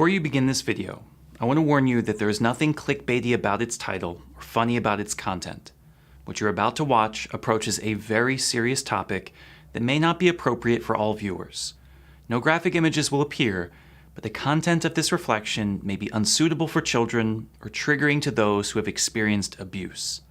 Before you begin this video, I want to warn you that there is nothing clickbaity about its title or funny about its content. What you're about to watch approaches a very serious topic that may not be appropriate for all viewers. No graphic images will appear, but the content of this reflection may be unsuitable for children or triggering to those who have experienced abuse.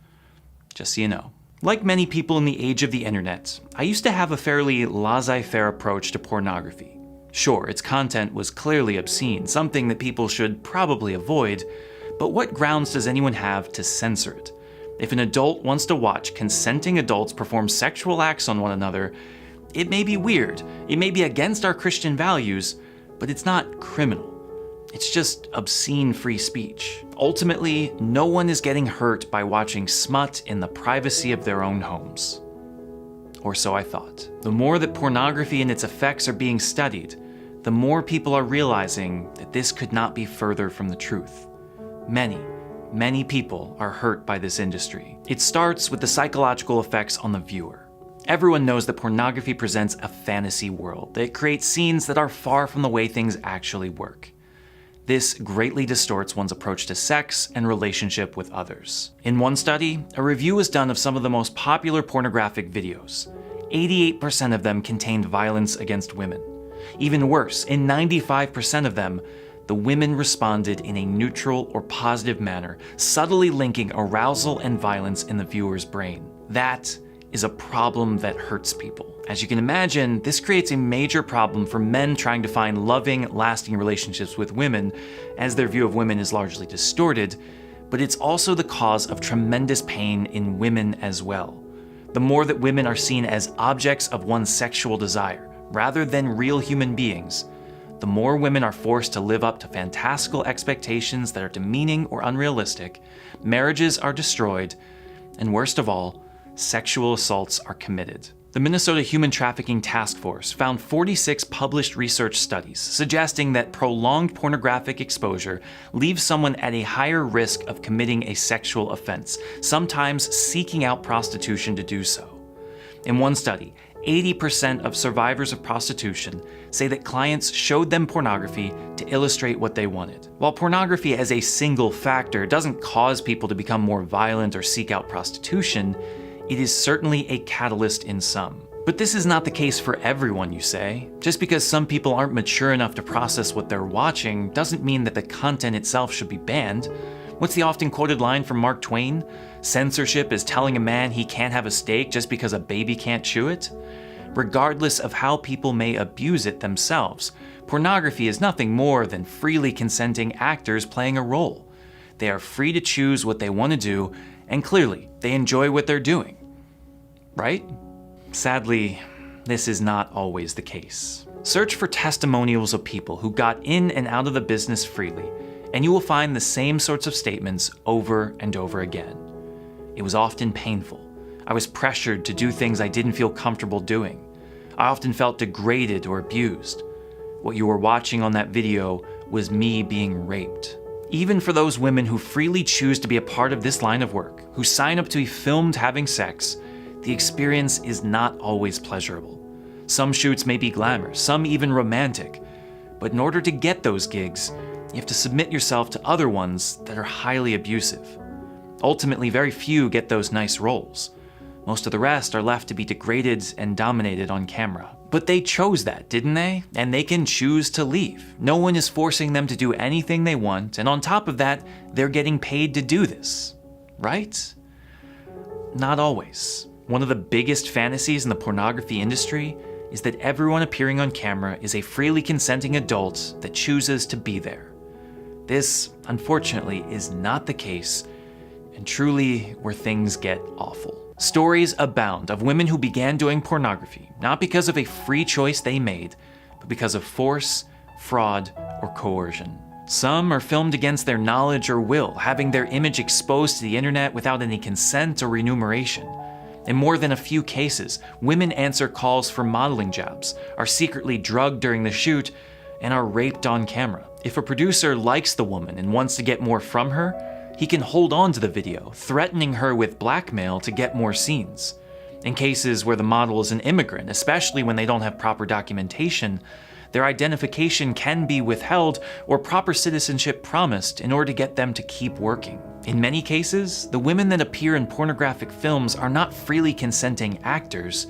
Just so you know. Like many people in the age of the internet, I used to have a fairly laissez-faire approach to pornography. Sure, its content was clearly obscene, something that people should probably avoid, but what grounds does anyone have to censor it? If an adult wants to watch consenting adults perform sexual acts on one another, it may be weird, it may be against our Christian values, but it's not criminal. It's just obscene free speech. Ultimately, no one is getting hurt by watching smut in the privacy of their own homes. Or so I thought. The more that pornography and its effects are being studied, the more people are realizing that this could not be further from the truth. Many people are hurt by this industry. It starts with the psychological effects on the viewer. Everyone knows that pornography presents a fantasy world, that it creates scenes that are far from the way things actually work. This greatly distorts one's approach to sex and relationship with others. In one study, a review was done of some of the most popular pornographic videos. 88% of them contained violence against women. Even worse, in 95% of them, the women responded in a neutral or positive manner, subtly linking arousal and violence in the viewer's brain. That is a problem that hurts people. As you can imagine, this creates a major problem for men trying to find loving, lasting relationships with women, as their view of women is largely distorted, but it's also the cause of tremendous pain in women as well. The more that women are seen as objects of one's sexual desire, rather than real human beings, the more women are forced to live up to fantastical expectations that are demeaning or unrealistic, marriages are destroyed, and worst of all, sexual assaults are committed. The Minnesota Human Trafficking Task Force found 46 published research studies suggesting that prolonged pornographic exposure leaves someone at a higher risk of committing a sexual offense, sometimes seeking out prostitution to do so. In one study, 80% of survivors of prostitution say that clients showed them pornography to illustrate what they wanted. While pornography as a single factor doesn't cause people to become more violent or seek out prostitution, it is certainly a catalyst in some. But this is not the case for everyone, you say. Just because some people aren't mature enough to process what they're watching doesn't mean that the content itself should be banned. What's the often quoted line from Mark Twain? Censorship is telling a man he can't have a steak just because a baby can't chew it. Regardless of how people may abuse it themselves, pornography is nothing more than freely consenting actors playing a role. They are free to choose what they want to do, and clearly, they enjoy what they're doing. Right? Sadly, this is not always the case. Search for testimonials of people who got in and out of the business freely, and you will find the same sorts of statements over and over again. It was often painful. I was pressured to do things I didn't feel comfortable doing. I often felt degraded or abused. What you were watching on that video was me being raped. Even for those women who freely choose to be a part of this line of work, who sign up to be filmed having sex, the experience is not always pleasurable. Some shoots may be glamorous, some even romantic, but in order to get those gigs, you have to submit yourself to other ones that are highly abusive. Ultimately, very few get those nice roles. Most of the rest are left to be degraded and dominated on camera. But they chose that, didn't they? And they can choose to leave. No one is forcing them to do anything they want, and on top of that, they're getting paid to do this. Right? Not always. One of the biggest fantasies in the pornography industry is that everyone appearing on camera is a freely consenting adult that chooses to be there. This, unfortunately, is not the case, and truly where things get awful. Stories abound of women who began doing pornography, not because of a free choice they made, but because of force, fraud, or coercion. Some are filmed against their knowledge or will, having their image exposed to the internet without any consent or remuneration. In more than a few cases, women answer calls for modeling jobs, are secretly drugged during the shoot, and are raped on camera. If a producer likes the woman and wants to get more from her, he can hold on to the video, threatening her with blackmail to get more scenes. In cases where the model is an immigrant, especially when they don't have proper documentation, their identification can be withheld or proper citizenship promised in order to get them to keep working. In many cases, the women that appear in pornographic films are not freely consenting actors.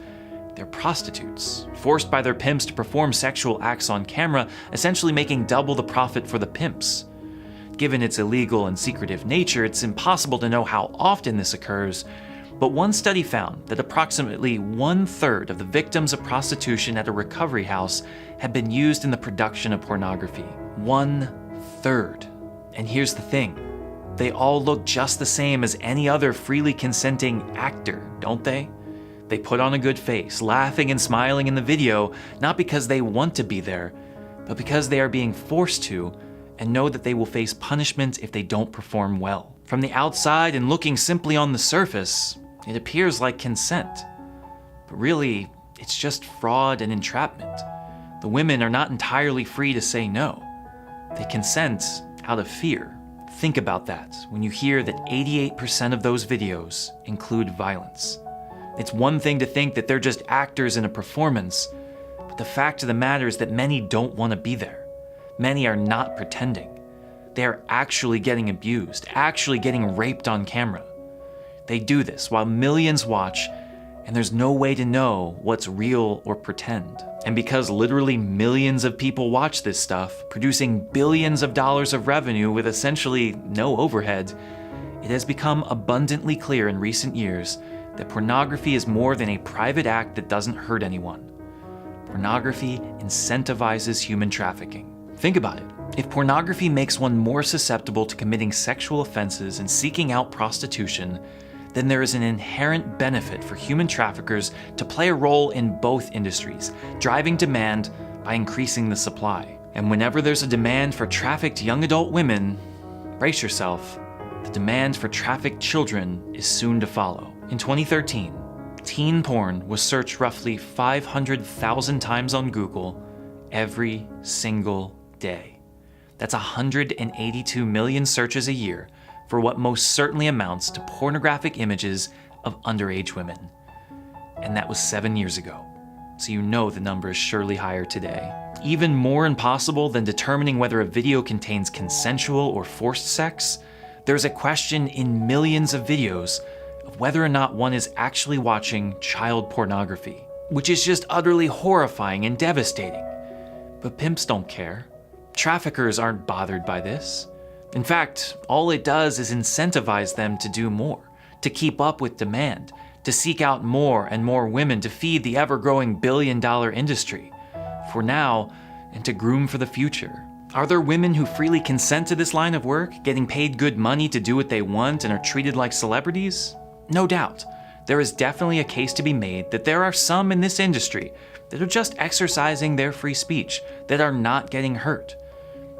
They're prostitutes, forced by their pimps to perform sexual acts on camera, essentially making double the profit for the pimps. Given its illegal and secretive nature, it's impossible to know how often this occurs, but one study found that approximately 1/3 of the victims of prostitution at a recovery house had been used in the production of pornography. 1/3. And here's the thing. They all look just the same as any other freely consenting actor, don't they? They put on a good face, laughing and smiling in the video, not because they want to be there, but because they are being forced to, and know that they will face punishment if they don't perform well. From the outside and looking simply on the surface, it appears like consent. But really, it's just fraud and entrapment. The women are not entirely free to say no. They consent out of fear. Think about that when you hear that 88% of those videos include violence. It's one thing to think that they're just actors in a performance, but the fact of the matter is that many don't want to be there. Many are not pretending. They are actually getting abused, actually getting raped on camera. They do this while millions watch, and there's no way to know what's real or pretend. And because literally millions of people watch this stuff, producing billions of dollars of revenue with essentially no overhead, it has become abundantly clear in recent years that pornography is more than a private act that doesn't hurt anyone. Pornography incentivizes human trafficking. Think about it. If pornography makes one more susceptible to committing sexual offenses and seeking out prostitution, then there is an inherent benefit for human traffickers to play a role in both industries, driving demand by increasing the supply. And whenever there's a demand for trafficked young adult women, brace yourself, the demand for trafficked children is soon to follow. In 2013, teen porn was searched roughly 500,000 times on Google every single day. That's 182 million searches a year for what most certainly amounts to pornographic images of underage women. And that was 7 years ago. So you know the number is surely higher today. Even more impossible than determining whether a video contains consensual or forced sex, there's a question in millions of videos of whether or not one is actually watching child pornography, which is just utterly horrifying and devastating. But pimps don't care. Traffickers aren't bothered by this. In fact, all it does is incentivize them to do more, to keep up with demand, to seek out more and more women to feed the ever-growing billion-dollar industry, for now and to groom for the future. Are there women who freely consent to this line of work, getting paid good money to do what they want and are treated like celebrities? No doubt. There is definitely a case to be made that there are some in this industry that are just exercising their free speech, that are not getting hurt.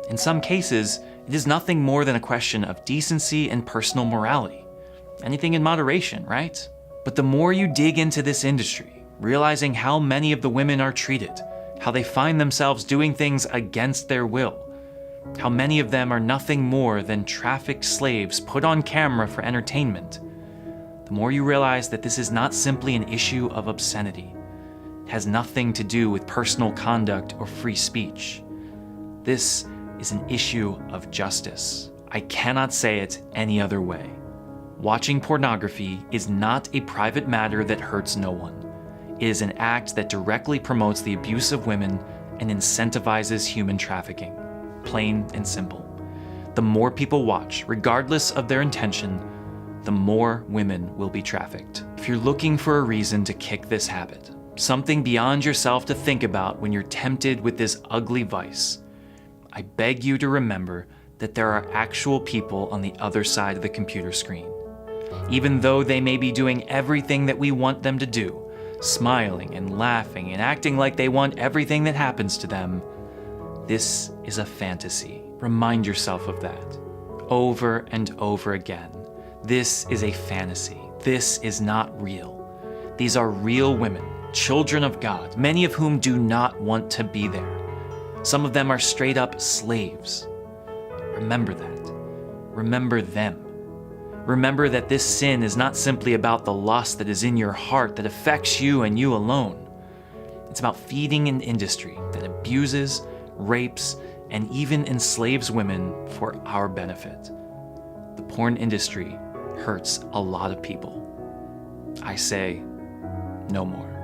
In some cases, it is nothing more than a question of decency and personal morality. Anything in moderation, right? But the more you dig into this industry, realizing how many of the women are treated, how they find themselves doing things against their will, how many of them are nothing more than trafficked slaves put on camera for entertainment, the more you realize that this is not simply an issue of obscenity. It has nothing to do with personal conduct or free speech. This is an issue of justice. I cannot say it any other way. Watching pornography is not a private matter that hurts no one. It is an act that directly promotes the abuse of women and incentivizes human trafficking. Plain and simple. The more people watch, regardless of their intention, the more women will be trafficked. If you're looking for a reason to kick this habit, something beyond yourself to think about when you're tempted with this ugly vice, I beg you to remember that there are actual people on the other side of the computer screen. Even though they may be doing everything that we want them to do, smiling and laughing and acting like they want everything that happens to them, this is a fantasy. Remind yourself of that over and over again. This is a fantasy. This is not real. These are real women, children of God, many of whom do not want to be there. Some of them are straight up slaves. Remember that. Remember them. Remember that this sin is not simply about the lust that is in your heart that affects you and you alone. It's about feeding an industry that abuses, rapes, and even enslaves women for our benefit. The porn industry hurts a lot of people. I say, no more.